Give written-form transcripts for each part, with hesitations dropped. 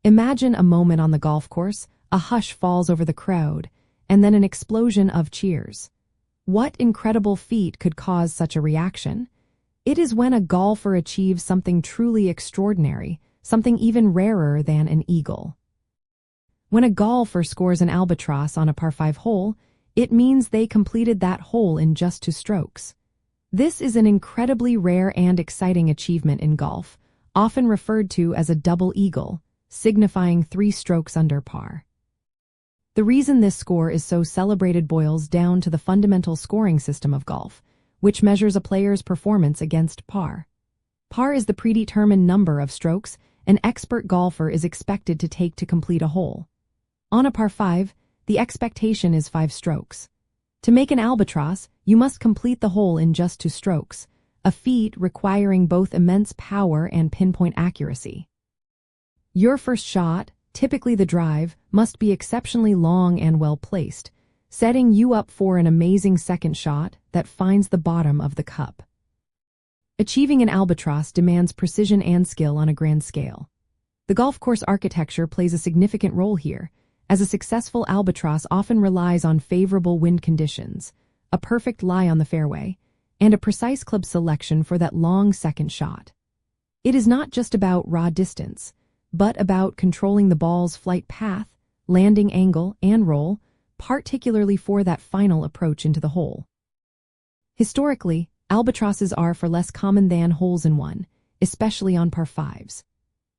Imagine a moment on the golf course, a hush falls over the crowd, and then an explosion of cheers. What incredible feat could cause such a reaction? It is when a golfer achieves something truly extraordinary, something even rarer than an eagle. When a golfer scores an albatross on a par 5 hole, it means they completed that hole in just 2 strokes. This is an incredibly rare and exciting achievement in golf, often referred to as a double eagle, signifying 3 strokes under par. The reason this score is so celebrated boils down to the fundamental scoring system of golf, which measures a player's performance against par. Par is the predetermined number of strokes an expert golfer is expected to take to complete a hole. On a par 5, the expectation is 5 strokes. To make an albatross, you must complete the hole in just 2 strokes, a feat requiring both immense power and pinpoint accuracy. Your first shot, typically the drive, must be exceptionally long and well placed, setting you up for an amazing second shot that finds the bottom of the cup. Achieving an albatross demands precision and skill on a grand scale. The golf course architecture plays a significant role here, as a successful albatross often relies on favorable wind conditions, a perfect lie on the fairway, and a precise club selection for that long second shot. It is not just about raw distance, but about controlling the ball's flight path, landing angle, and roll, particularly for that final approach into the hole. Historically, albatrosses are far less common than holes-in-one, especially on par 5s.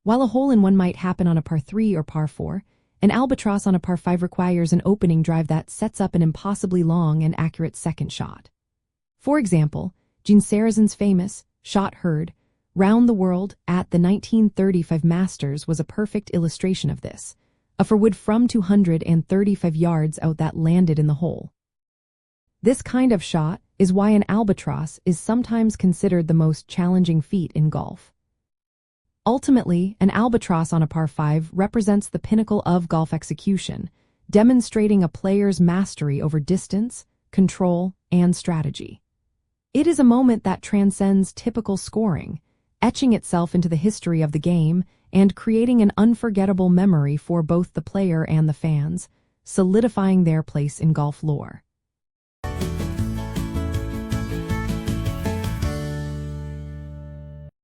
While a hole-in-one might happen on a par 3 or par 4, an albatross on a par 5 requires an opening drive that sets up an impossibly long and accurate second shot. For example, Gene Sarazen's famous shot heard round the world at the 1935 Masters was a perfect illustration of this, a fairwood from 235 yards out that landed in the hole. This kind of shot is why an albatross is sometimes considered the most challenging feat in golf. Ultimately, an albatross on a par 5 represents the pinnacle of golf execution, demonstrating a player's mastery over distance, control, and strategy. It is a moment that transcends typical scoring, etching itself into the history of the game and creating an unforgettable memory for both the player and the fans, solidifying their place in golf lore.